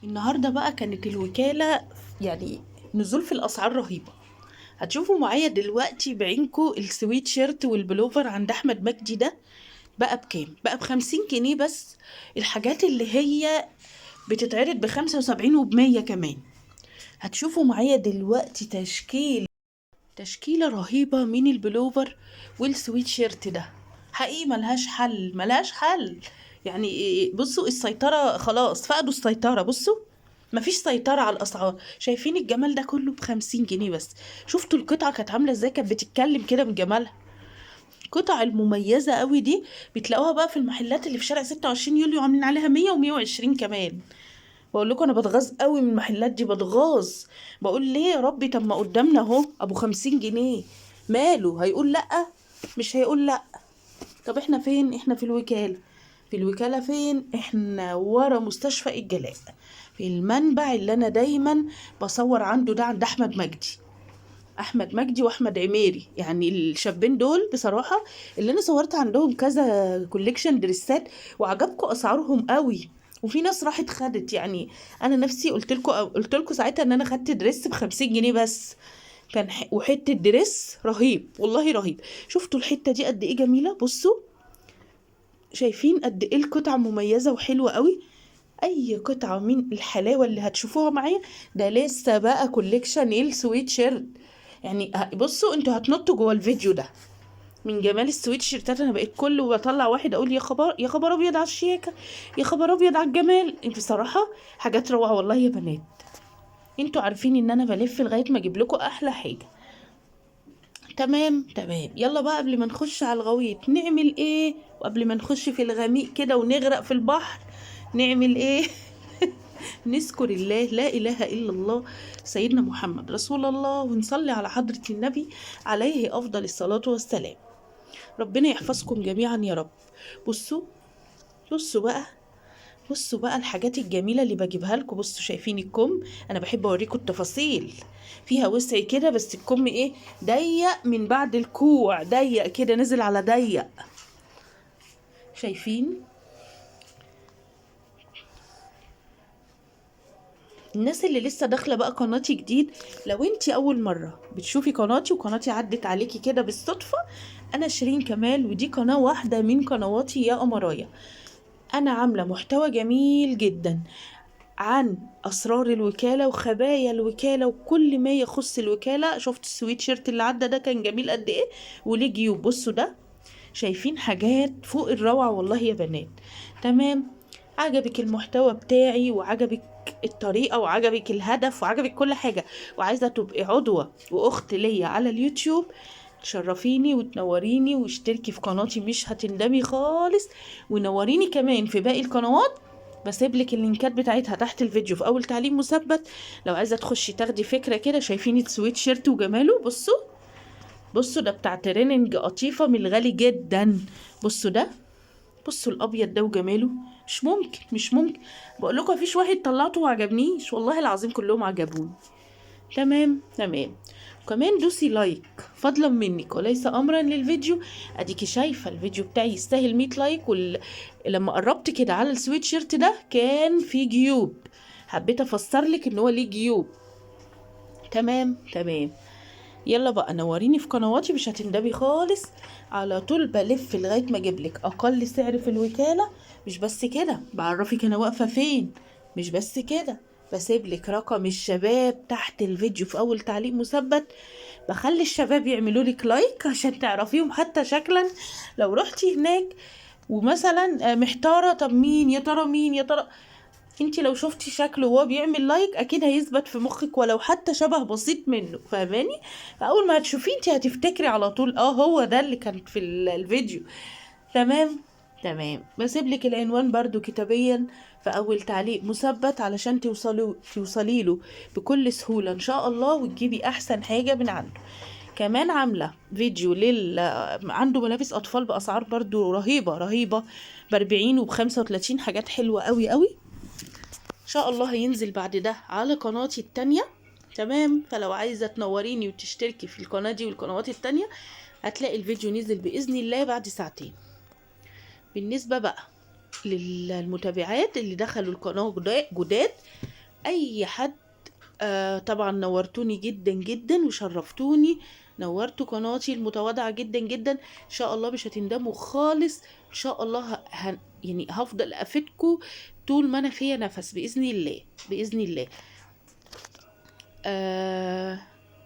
النهارده بقى كانت الوكالة يعني نزول في الأسعار رهيبة. هتشوفوا معايا دلوقتي بعينكو السويت شيرت والبلوفر عند أحمد مجدي ده بقى بكام؟ بقى ب50 جنيه بس. الحاجات اللي هي بتتعرض ب75 وب100 كمان. هتشوفوا معايا دلوقتي تشكيلة رهيبة من البلوفر والسويت شيرت ده. حقيقي ملهاش حل ملهاش حل. يعني بصوا السيطرة خلاص فقدوا السيطرة. بصوا مفيش سيطرة على الأسعار. شايفين الجمال ده كله ب50 جنيه بس. شفتوا القطعة كانت عاملة ازاي؟ كانت بتتكلم كده من جمالها. القطع المميزة قوي دي بتلاقوها بقى في المحلات اللي في شارع 26 يوليو، عاملين عليها 100 و120 كمان. بقول لكم انا بتغاظ قوي من المحلات دي، بتغاظ. بقول ليه يا ربي؟ طب ما قدامنا اهو ابو 50 جنيه. ماله هيقول لا؟ مش هيقول لا. طب احنا فين؟ احنا في الوكالة. في الوكالة فين؟ احنا ورا مستشفى الجلاء، في المنبع اللي انا دايما بصور عنده ده، عند احمد مجدي واحمد عميري. يعني الشابين دول بصراحة اللي انا صورت عندهم كذا كوليكشن دريسات وعجبكم اسعارهم قوي. وفي ناس راحت خدت. يعني انا نفسي قلت لكم ساعتها ان انا خدت دريس ب50 جنيه بس. كان وحته دريس رهيب والله رهيب. شفتوا الحته دي قد ايه جميله؟ بصوا شايفين قد ايه القطعه مميزه وحلوه قوي. اي قطعه من الحلاوه اللي هتشوفوها معايا ده لسه بقى كوليكشن السويت شيرت. يعني بصوا انتوا هتنطوا جوه الفيديو ده من جمال السويت شيرتات. انا بقيت كل بطلع واحد اقول يا خبر يا خبر ابيض على الشياكه، يا خبر ابيض على الجمال. بصراحه حاجات روعه والله يا بنات. انتوا عارفين ان انا بلف لغايه ما اجيب لكم احلى حاجه. تمام تمام. يلا بقى قبل ما نخش على الغويط نعمل ايه؟ وقبل ما نخش في الغميق كده ونغرق في البحر نعمل ايه؟ نذكر الله، لا اله الا الله سيدنا محمد رسول الله، ونصلي على حضرة النبي عليه افضل الصلاة والسلام. ربنا يحفظكم جميعا يا رب. بصوا بصوا بقى بصوا بقى الحاجات الجميلة اللي بجيبها لكم. بصوا شايفين الكم؟ انا بحب اوريكم التفاصيل. فيها وسع كده بس الكم ايه؟ ضيق من بعد الكوع، ضيق كده نزل على ضيق. شايفين؟ الناس اللي لسه داخله بقى قناتي جديد، لو انتي اول مره بتشوفي قناتي وقناتي عدت عليكي كده بالصدفه، انا شيرين كمال ودي قناه واحده من قنواتي يا قمرايه. انا عامله محتوى جميل جدا عن اسرار الوكاله وخبايا الوكاله وكل ما يخص الوكاله. شفت السويت شيرت اللي عدى ده كان جميل قد ايه؟ وليه جيوب. بصوا ده، شايفين حاجات فوق الروعه والله يا بنات. تمام. عجبك المحتوى بتاعي وعجبك الطريقه وعجبك الهدف وعجبك كل حاجه، وعايزه تبقي عضوه واخت ليا على اليوتيوب، تشرفيني وتنوريني واشتركي في قناتي مش هتندمي خالص. ونوريني كمان في باقي القنوات، بسيبلك اللينكات بتاعتها تحت الفيديو في اول تعليق مثبت. لو عايزه تخشي تاخدي فكره كده. شايفين السويت شيرت وجماله؟ بصوا ده بتاع تريننج قطيفه من الغالي جدا. بصوا ده، بصوا الابيض ده وجماله. مش ممكن. بقول لكم مفيش واحد طلعته وعجبنيش، والله العظيم كلهم عجبوني. تمام تمام. وكمان دوسي لايك فضلا منك وليس امرا للفيديو. اديكي شايفه الفيديو بتاعي يستاهل 100 لايك. لما قربت كده على السويت شيرت ده كان في جيوب، حبيت افسر لك ان هو ليه جيوب. تمام تمام. يلا بقى نوريني في قنواتي مش هتندمي خالص. على طول بلف لغايه ما اجيب لك اقل سعر في الوكاله. مش بس كده، بعرفك انا واقفه فين. مش بس كده، بسيب لك رقم الشباب تحت الفيديو في اول تعليق مثبت. بخلي الشباب يعملوا لك لايك عشان تعرفيهم حتى شكلا. لو رحتي هناك ومثلا محتاره، طب مين يا ترى؟ مين يا ترى؟ انتي لو شفتي شكله وهو بيعمل لايك اكيد هيثبت في مخك ولو حتى شبه بسيط منه. فاهماني؟ فاول ما هتشوفيه انتي هتفتكري على طول هو ده اللي كان في الفيديو. تمام تمام. بسيب لك العنوان برضو كتابيا في اول تعليق مثبت علشان توصلي له بكل سهولة ان شاء الله وتجيبي احسن حاجة من عنده. كمان عاملة فيديو عنده ملابس اطفال باسعار برضو رهيبة رهيبة، ب40 وب35. حاجات حلوة قوي قوي. ان شاء الله هينزل بعد ده على قناتي التانية. تمام. فلو عايزة تنوريني وتشتركي في القناة دي والقنوات التانية هتلاقي الفيديو نزل بإذن الله بعد ساعتين. بالنسبة بقى للمتابعات اللي دخلوا القناة جداد، اي حد. طبعا نورتوني جدا جدا وشرفتوني، نورتوا قناتي المتواضعة جدا جدا. ان شاء الله مش هتندموا خالص، ان شاء الله يعني هفضل افيدكم طول ما انا فيا نفس باذن الله، باذن الله.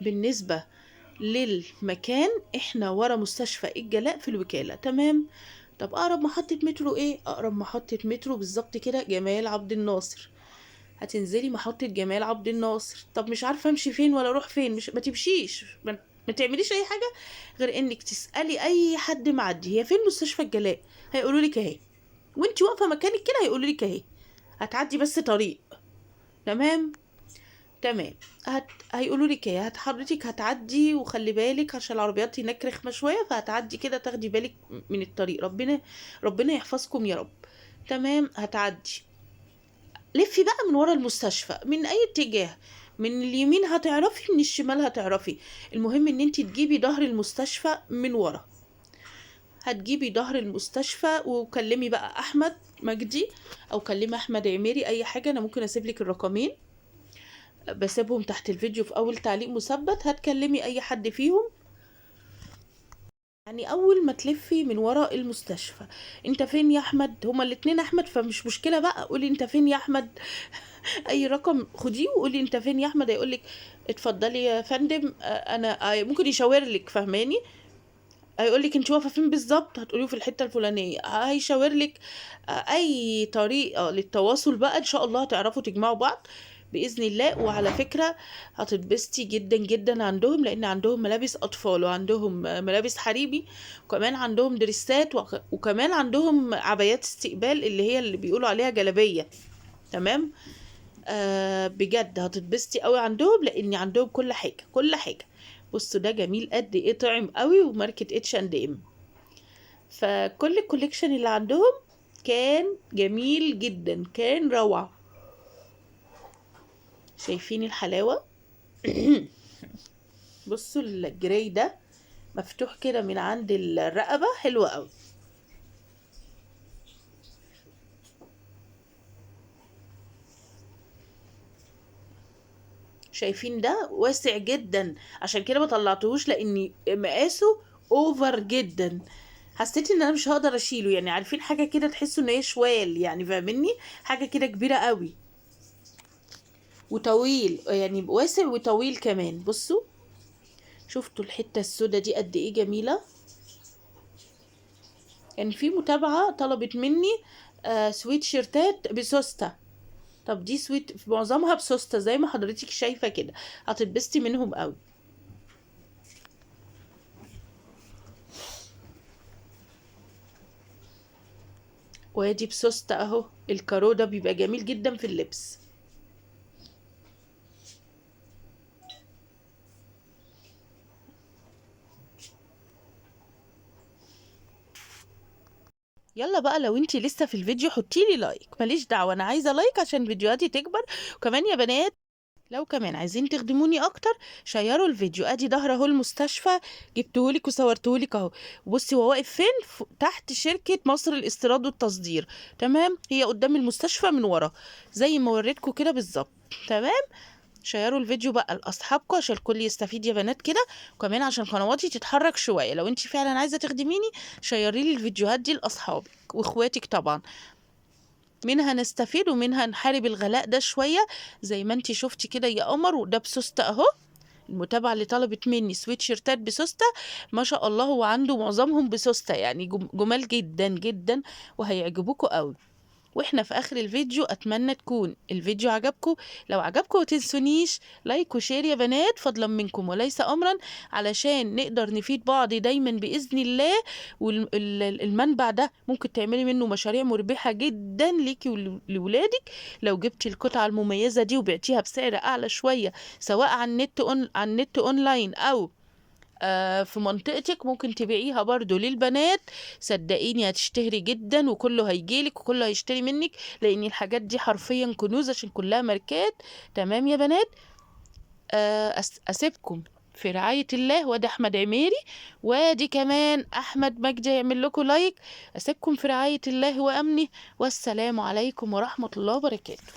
بالنسبة للمكان، احنا ورا مستشفى الجلاء في الوكالة، تمام. طب اقرب محطة مترو ايه؟ اقرب محطة مترو بالظبط كده جمال عبد الناصر. هتنزلي محطة جمال عبد الناصر. طب مش عارفة امشي فين ولا اروح فين؟ مش ما تمشيش، ما تعمليش اي حاجة غير انك تسألي اي حد معدي هي فين مستشفى الجلاء، هيقولوا لك اهي. وانتي واقفة مكانك كده هيقولوا لك اهي. هتعدي بس طريق، تمام. تمام. هيقولوا لك ايه، حضرتك هتعدي وخلي بالك عشان العربيات هناك رخمه شويه، فهتعدي كده تاخدي بالك من الطريق. ربنا يحفظكم يا رب. تمام. هتعدي، لفي بقى من ورا المستشفى من اي اتجاه، من اليمين هتعرفي، من الشمال هتعرفي. المهم ان انت تجيبي ظهر المستشفى من ورا. هتجيبي ظهر المستشفى وكلمي بقى احمد مجدي او كلمي احمد عميري، اي حاجه. انا ممكن اسيب لك الرقمين، بسيبهم تحت الفيديو في اول تعليق مثبت. هتكلمي اي حد فيهم. يعني اول ما تلفي من وراء المستشفى، انت فين يا احمد؟ هما الاتنين احمد، فمش مشكله بقى، قولي انت فين يا احمد. اي رقم خديه وقولي انت فين يا احمد. هيقولك اتفضلي يا فندم. انا ممكن يشاور لك، فهماني؟ هيقولك انت واقفه فين بالظبط، هتقوليه في الحته الفلانيه، هيشاور لك. اي طريقه للتواصل بقى ان شاء الله هتعرفوا تجمعوا بعض باذن الله. وعلى فكره هتتبسطي جدا جدا عندهم، لان عندهم ملابس اطفال وعندهم ملابس حريمي، وكمان عندهم دريسات وكمان عندهم عبايات استقبال اللي هي اللي بيقولوا عليها جلابيه، تمام. بجد هتتبسطي قوي عندهم، لان عندهم كل حاجه كل حاجه. بصوا ده جميل قد ايه، طعم قوي، وماركه H&M. فكل الكوليكشن اللي عندهم كان جميل جدا، كان روعه. شايفين الحلاوه؟ بصوا الجراي ده مفتوح كده من عند الرقبه، حلوه قوي. شايفين ده واسع جدا، عشان كده ما طلعتهوش لاني مقاسه اوفر جدا. حسيت ان انا مش هقدر اشيله، يعني عارفين حاجه كده تحسوا ان هي شوال، يعني فاهمني؟ حاجه كده كبيره قوي وطويل، يعني واسع وطويل كمان. بصوا، شفتوا الحته السوداء دي قد ايه جميله؟ يعني في متابعه طلبت مني سويت شيرتات بسوسته. طب دي سويت معظمها بسوسته زي ما حضرتك شايفه كده، هتتبسطي منهم قوي. وادي بسوسته اهو. الكارو ده بيبقى جميل جدا في اللبس. يلا بقى، لو انتي لسه في الفيديو حطيلي لايك، ماليش دعوة، انا عايزة لايك عشان فيديوهاتي تكبر. وكمان يا بنات، لو كمان عايزين تخدموني اكتر، شيروا الفيديو. ادي ظهر اهو المستشفى، جبتهولك وصورتهولك اهو. بصي هو واقف فين؟ تحت شركة مصر الاستيراد والتصدير، تمام. هي قدام المستشفى من ورا زي ما وريتكم كده بالظبط، تمام. شيروا الفيديو بقى لاصحابكم عشان الكل يستفيد يا بنات كده، وكمان عشان قنواتي تتحرك شويه. لو انت فعلا عايزه تخدميني، شيري لي الفيديوهات دي لاصحابك واخواتك طبعا، منها نستفيد ومنها نحارب الغلاء ده شويه. زي ما انت شفتي كده يا قمر، وده بسوسته اهو. المتابعه اللي طلبت مني سويت شيرتات بسوسته، ما شاء الله هو عنده معظمهم بسوسته، يعني جمال جدا جدا وهيعجبوكوا قوي. واحنا في اخر الفيديو اتمنى تكون الفيديو عجبكم. لو عجبكم ما تنسونيش لايك وشير يا بنات، فضلا منكم وليس امرا، علشان نقدر نفيد بعض دايما باذن الله. والمنبع ده ممكن تعملي منه مشاريع مربحة جدا ليكي ولولادك، لو جبتي القطعة المميزة دي وبعتيها بسعر اعلى شوية، سواء على النت اونلاين او في منطقتك، ممكن تبيعيها برضو للبنات. صدقيني هتشتهري جدا وكله هيجيلك وكله هيشتري منك، لان الحاجات دي حرفيا كنوز عشان كلها ماركات، تمام يا بنات. اسيبكم في رعاية الله. وادي احمد عميري، وادي كمان احمد مجدي يعمل لكم لايك. اسيبكم في رعاية الله وامنه، والسلام عليكم ورحمة الله وبركاته.